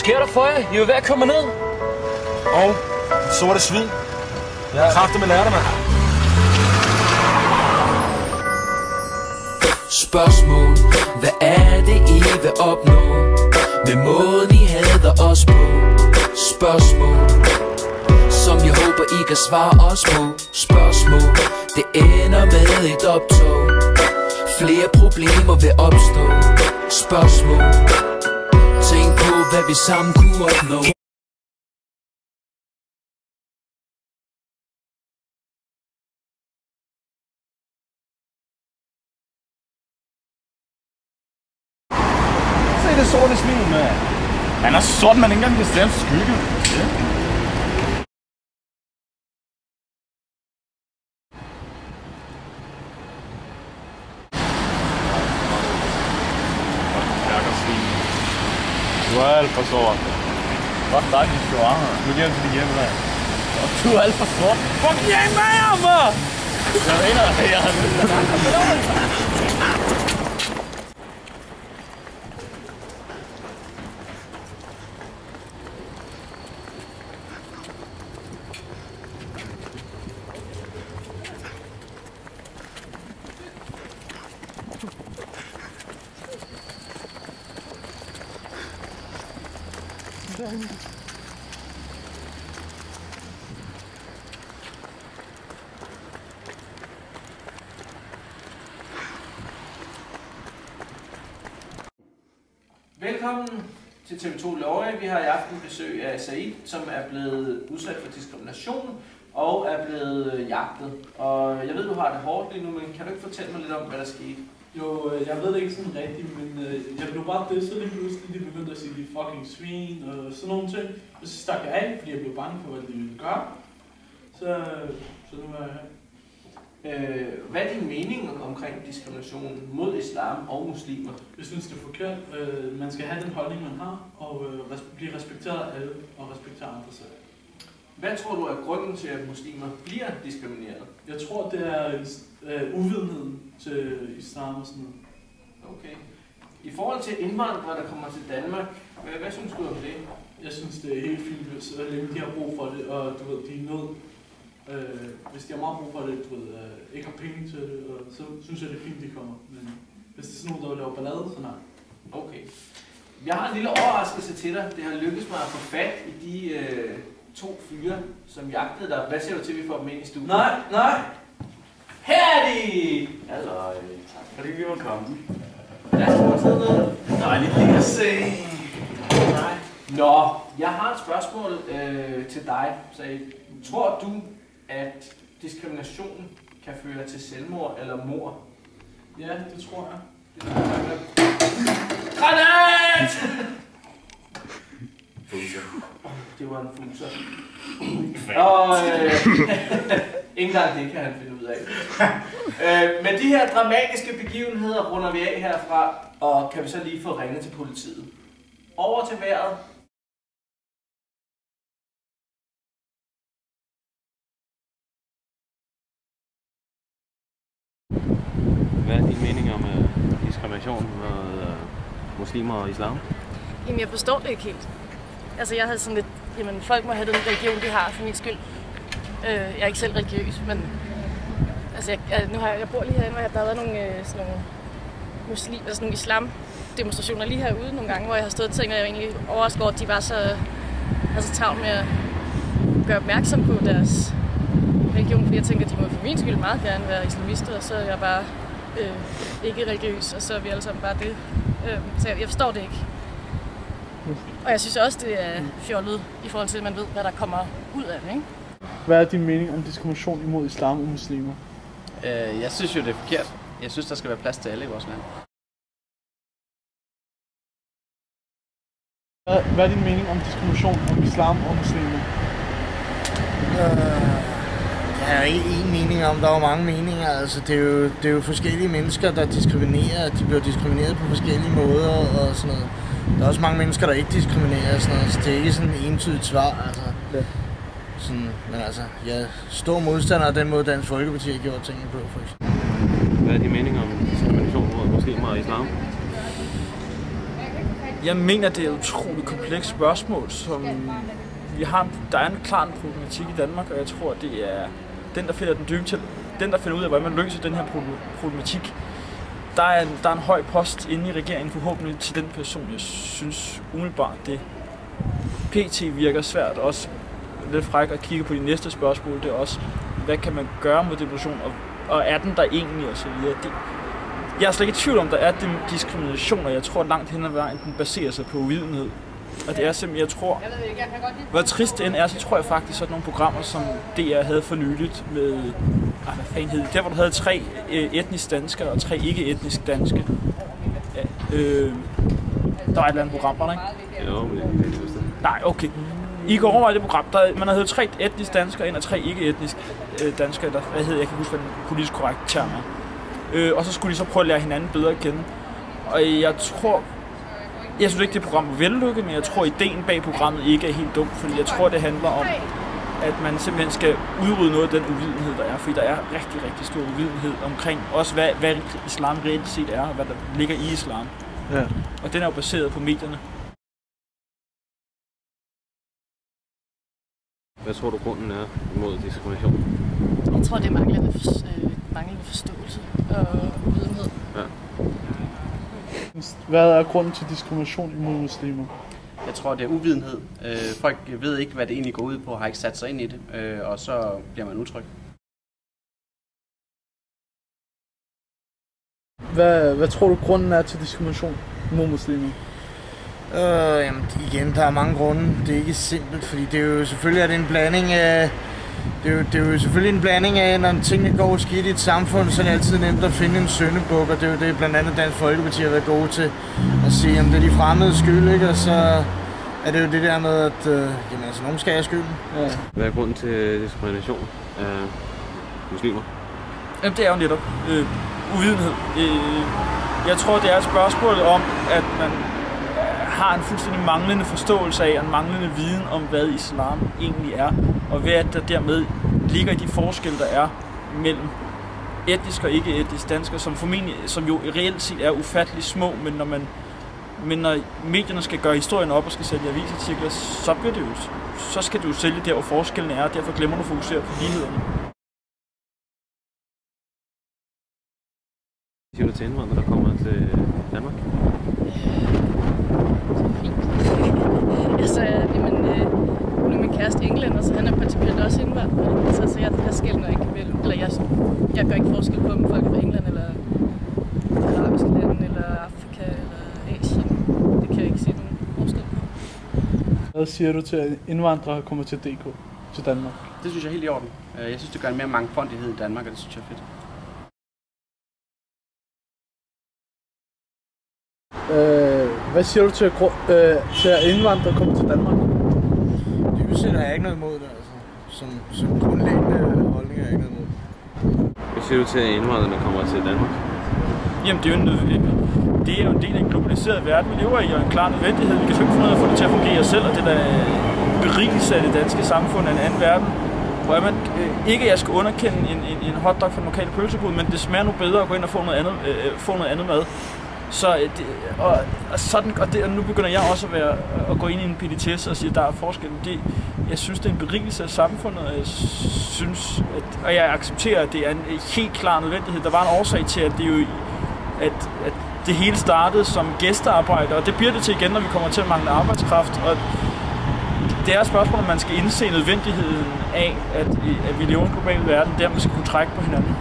sker der for jer? I er jo ved at komme ned. Og så var det svin. Jeg har kræfter med lærte, mand. Spørgsmål, hvad er det I vil opnå med måden I hader os på? Spørgsmål, som jeg håber I kan svare os på. Spørgsmål, det ender med et optog. Flere problemer vil opstå. Spørgsmål, tænk på hvad vi sammen kunne opnå. Se det sorte smil, mand. Han er sort, man ikke engang kan se hans skygge. Ja. Du er alt for sort. Hvad er det, du er? Nu giver til de hjemme, mand. Du er alt for sort. Fuck hjem med jer, mand! Jeg mener, at jeg har Velkommen til TV2 Løje. Vi har i aften besøg af Said, som er blevet udsat for diskrimination og er blevet jagtet. Og jeg ved, du har det hårdt lige nu, men kan du ikke fortælle mig lidt om, hvad der skete? Jo, jeg ved det ikke sådan rigtigt, men jeg blev bare disset lige pludselig. De begyndte at sige, de fucking svin og sådan nogle ting. Og så stak jeg af, fordi jeg blev bange for, hvad de ville gøre. Så nu er jeg her. Hvad er din mening omkring diskrimination mod islam og muslimer? Jeg synes, det er forkert. Man skal have den holdning, man har, og blive respekteret af alle og respektere andre selv. Hvad tror du er grunden til, at muslimer bliver diskrimineret? Jeg tror, det er uvidenheden til islam og sådan noget. Okay. I forhold til indvandrere, der kommer til Danmark, hvad synes du om det? Jeg synes, det er helt fint, hvis de har brug for det, og du ved, de er nødt. Hvis de har meget brug for det, du ved, ikke har penge til det, og så synes jeg, det er fint, de kommer. Men hvis det er sådan nogen, der laver ballade, så nej. Okay. Jeg har en lille overraskelse til dig. Det har lykkedes mig at få fat i de to fyre, som jagtede dig. Hvad siger du til, at vi får dem ind i studiet? Nej! Her er de! Hallo, tak fordi vi var kommet. Lad os sidde ned. Dejligt lige at se. Nej. Nå, jeg har et spørgsmål til dig, Said. Tror du, at diskrimination kan føre til selvmord eller mord? Ja, det tror jeg. Granat! Det var en fuser. Og ikke engang det kan han finde ud af. Med de her dramatiske begivenheder runder vi af herfra, og kan vi så lige få ringet til politiet. Over til vejret. Hvad er din mening om diskrimination med muslimer og islam? Jamen, jeg forstår det ikke helt. Altså, jeg havde sådan lidt, jamen, folk må have den religion, de har for min skyld. Jeg er ikke selv religiøs, men altså, jeg bor lige herinde, hvor der har været nogle, sådan nogle islam-demonstrationer lige herude nogle gange, hvor jeg har stået og tænkt, at jeg egentlig overrasket over, at de var havde så travlt med at gøre opmærksom på deres religion, fordi jeg tænker, at de må for min skyld meget gerne være islamister, og så er jeg bare ikke religiøs, og så er vi alle sammen bare det. Så jeg forstår det ikke. Og jeg synes også, det er fjollet i forhold til, at man ved, hvad der kommer ud af det, ikke? Hvad er din mening om diskrimination imod islam og muslimer? Jeg synes jo, det er forkert. Jeg synes, der skal være plads til alle i vores land. Hvad er din mening om diskrimination om islam og muslimer? Der er ikke én mening om, der er jo mange meninger. Altså, det er jo forskellige mennesker, der diskriminerer. De bliver diskrimineret på forskellige måder og sådan noget. Der er også mange mennesker, der ikke diskriminerer og sådan noget, så det er ikke sådan et entydigt svar. Altså. Ja. Sådan, men altså, jeg er stor modstander af den måde, Dansk Folkeparti har gjort tingene på, for eksempel. Hvad er din mening om diskrimination mod muslimer og islam? Jeg mener, det er et utroligt komplekst spørgsmål, som der er en klar problematik i Danmark, og jeg tror, det er den, der finder den, der finder ud af, hvordan man løser den her problematik. Der er en høj post inde i regeringen, forhåbentlig til den person, jeg synes umiddelbart, det PT virker svært. Også lidt fræk at kigge på de næste spørgsmål, det er også, hvad kan man gøre mod depression, og er den der egentlig, og så videre. Jeg er slet ikke i tvivl om, der er diskrimination, og jeg tror langt hen ad vejen, den baserer sig på uvidenhed. Og det er simpelthen, jeg tror, hvor trist det end er, så tror jeg faktisk, sådan nogle programmer, som DR havde for nyligt med, hvad fanden hed det? Der, hvor du havde 3 etnisk danskere og 3 ikke-etnisk danske. Der var et eller andet program, var der ikke? Jo, men det er det. Nej, okay. I går over i det program, man havde 3 etnisk danskere ind og 3 ikke-etnisk danskere, eller hvad hedder, jeg kan huske, hvad den politisk korrekt term er. Og så skulle de så prøve at lære hinanden bedre at kende. Og jeg synes ikke, det program var vellykket, men jeg tror, ideen bag programmet ikke er helt dum, fordi jeg tror, det handler om, at man simpelthen skal udrydde noget af den uvidenhed, der er, fordi der er rigtig, rigtig stor uvidenhed omkring også, hvad islam reelt set er, og hvad der ligger i islam. Ja. Og den er jo baseret på medierne. Hvad tror du, grunden er imod diskrimination? Jeg tror, det er manglende forståelse og uvidenhed. Ja. Hvad er grunden til diskrimination imod muslimer? Jeg tror, det er uvidenhed. Folk ved ikke, hvad det egentlig går ud på, har ikke sat sig ind i det, og så bliver man utryg. Hvad tror du, grunden er til diskrimination imod muslimer? Jamen, igen, der er mange grunde. Det er ikke simpelt, fordi det er jo selvfølgelig en blanding af... Det er jo selvfølgelig en blanding af, når tingene går skidt i et samfund, så er det altid nemt at finde en syndebuk, og det er jo det, blandt andet Dansk Folkeparti har været gode til at sige, om det er de fremmedes skyld, ikke? Og så er det jo det der med, at jamen, altså, nogen skal have skylden. Ja. Hvad er grunden til diskrimination af muslimer? Jamen, det er jo netop uvidenhed. Jeg tror, det er et spørgsmål om, at man har en fuldstændig manglende forståelse af, en manglende viden om, hvad islam egentlig er, og hvad der dermed ligger i de forskelle, der er mellem etnisk og ikke-etnisk danskere, som jo reelt set er ufattelig små, men når medierne skal gøre historien op og skal sælge avisartikler, så skal du jo sælge der, hvor forskellen er, og derfor glemmer du at fokusere på lighederne. Hvad siger du til indvandrere, der kommer til Danmark? Altså, nu er min kæreste englænder, så han er principielt også indvandrer. Så jeg skiller ikke mellem, eller jeg gør ikke forskel på, om folk er fra England, eller arabiske lande, eller Afrika, eller Asien. Det kan jeg ikke se nogen forskel på. Hvad siger du til, at indvandrere kommer til DK, til Danmark? Det synes jeg er helt i orden. Jeg synes, det gør en mere mangfoldighed i Danmark, og det synes jeg er fedt. Hvad siger du til at indvandrere kommer til Danmark? Det sætter jeg ikke noget imod det, altså. Som grundlæggende holdning er jeg ikke noget imod. Hvad siger du til, at indvandrerne kommer til Danmark? Jamen, det er jo en del af en globaliseret verden, vi lever i, og en klar nødvendighed. Vi kan jo ikke få noget at få det til at fungere selv, og det der berigelse af det danske samfund af en anden verden. Hvor man ikke, jeg skal underkende en hotdog fra den lokale pølsebod, men det smager nu bedre at gå ind og få noget andet mad. Og nu begynder jeg også at gå ind i en petitesse og sige, at der er forskel. Jeg synes, det er en berigelse af samfundet, og jeg accepterer, at det er en helt klar nødvendighed. Der var en årsag til, at det hele startede som gæstearbejde, og det bliver det til igen, når vi kommer til at mangle arbejdskraft. Og det er et spørgsmål, om man skal indse nødvendigheden af, at vi lever i en global verden, der man skal kunne trække på hinanden.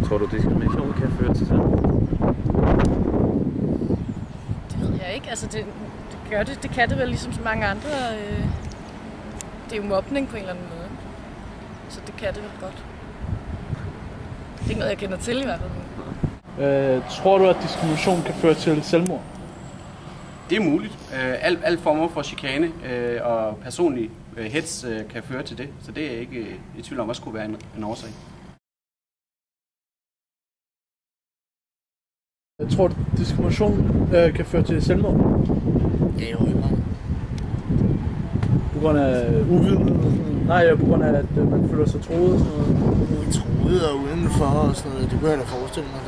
Tror du, diskrimination kan føre til sådan? Det ved jeg ikke. Altså, det kan det vel ligesom så mange andre. Det er jo mobning på en eller anden måde. Så det kan det vel godt. Det er ikke noget, jeg kender til i hvert fald. Tror du, at diskrimination kan føre til selvmord? Det er muligt. Alle former for chikane og personlig hets kan føre til det. Så det er jeg ikke i tvivl om, også kunne være en årsag. Jeg tror, at diskrimination kan føre til selvmord. Det er jo ikke meget. På grund af uvidenhed? Nej, på grund af, at man føler sig troet og sådan noget. Troet og udenfor og sådan noget. Det kunne jeg da forestille mig.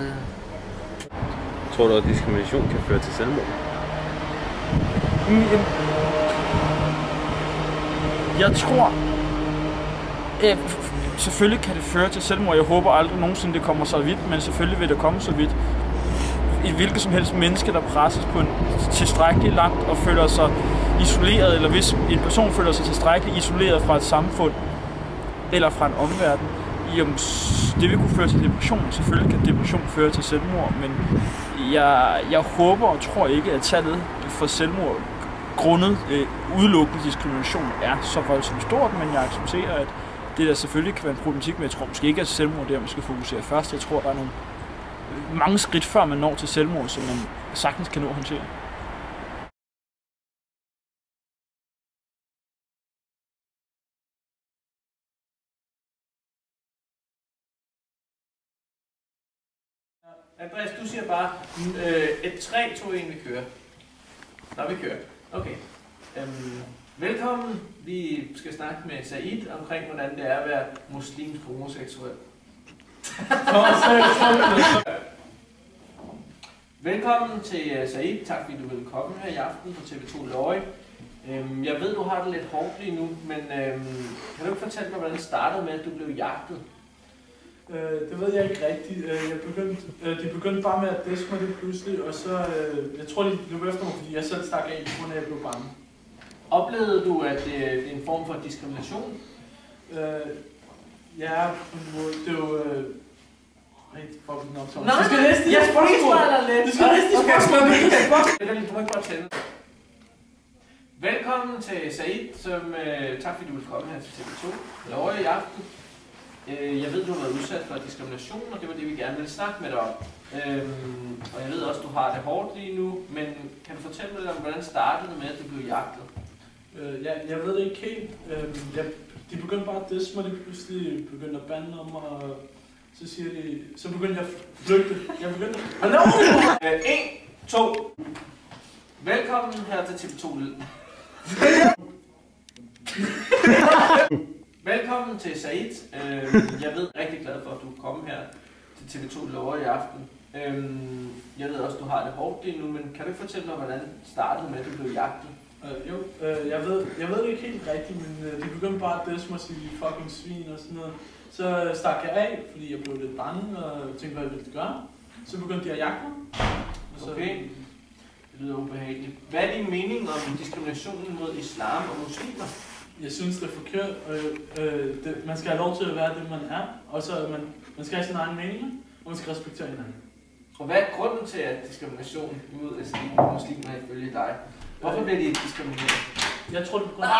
Tror du, at diskrimination kan føre til selvmord? Jeg tror, selvfølgelig kan det føre til selvmord. Jeg håber aldrig nogensinde, det kommer så vidt, men selvfølgelig vil det komme så vidt. Et hvilket som helst menneske, der presses på en tilstrækkeligt langt og føler sig isoleret, eller hvis en person føler sig tilstrækkeligt isoleret fra et samfund eller fra en omverden, det vil kunne føre til depression. Selvfølgelig kan depression føre til selvmord, men jeg håber og tror ikke, at tallet for selvmord grundet udelukkende diskrimination er så voldsomt stort, men jeg accepterer, at det der selvfølgelig kan være en problematik, men jeg tror måske ikke, at selvmord der man skal fokusere først. Jeg tror, der er nogle mange skridt før man når til selvmord, som man sagtens kan nå at håndtere. Andreas, du siger bare, et 3, 2, 1, vi kører. Nå, vi kører. Okay. Velkommen. Vi skal snakke med Said omkring, hvordan det er at være muslimsk homoseksuel. Velkommen til Said. Tak fordi du ville komme her i aften på TV2 Løje. Jeg ved, du har det lidt hårdt lige nu, men kan du ikke fortælle mig, hvordan det startede med, at du blev jagtet? Det ved jeg ikke rigtigt. De begyndte bare med at diske mig det pludselig, og så, jeg tror, de løb efter mig, fordi jeg selv stak af, på grund af, at jeg blev bange. Oplevede du, at det er en form for diskrimination? Ja, på en måde. Det er jo... fucking optaget. Nej, du skal næste jeg freestyler lidt. Du skal næste spørgsmål. Du må ikke bare tænde. Velkommen til Said, som tak fordi du vil komme her til TV2 Løje i aften. Jeg ved, du har været udsat for diskrimination, og det var det, vi gerne ville snakke med dig om. Og jeg ved også, at du har det hårdt lige nu, men kan du fortælle mig lidt om, hvordan startede det med, at du blev jagtet? Jeg ved det ikke helt. De begyndte bare at disse mig, de pludselig begyndte at bande om mig, og så siger de, så begyndte jeg at flygte. Jeg begyndte at... Hallo! 1, 2. Velkommen her til TV2 Velkommen til Said. Jeg ved rigtig glad for, at du er kommet her til TV2 Løje i aften. Jeg ved også, at du har det hårdt lige nu, men kan du ikke fortælle mig, hvordan det startede med, at du blev jagtet? Jeg ved det ikke helt rigtigt, men de begyndte bare at disse mig og sige fucking svin og sådan noget. Så stak jeg af, fordi jeg blev lidt bange og tænkte, hvad jeg ville gøre. Så begyndte de at jagte mig. Okay. Det lyder ubehageligt. Hvad er din mening om diskriminationen mod islam og muslimer? Jeg synes, det er forkert. Man skal have lov til at være det, man er. Og så man skal have sin egen mening, og man skal respektere hinanden. Og hvad er grunden til, at diskrimination mod muslimer ifølge dig? Hvorfor bliver de diskrimineret? Jeg tror, det er på grund af...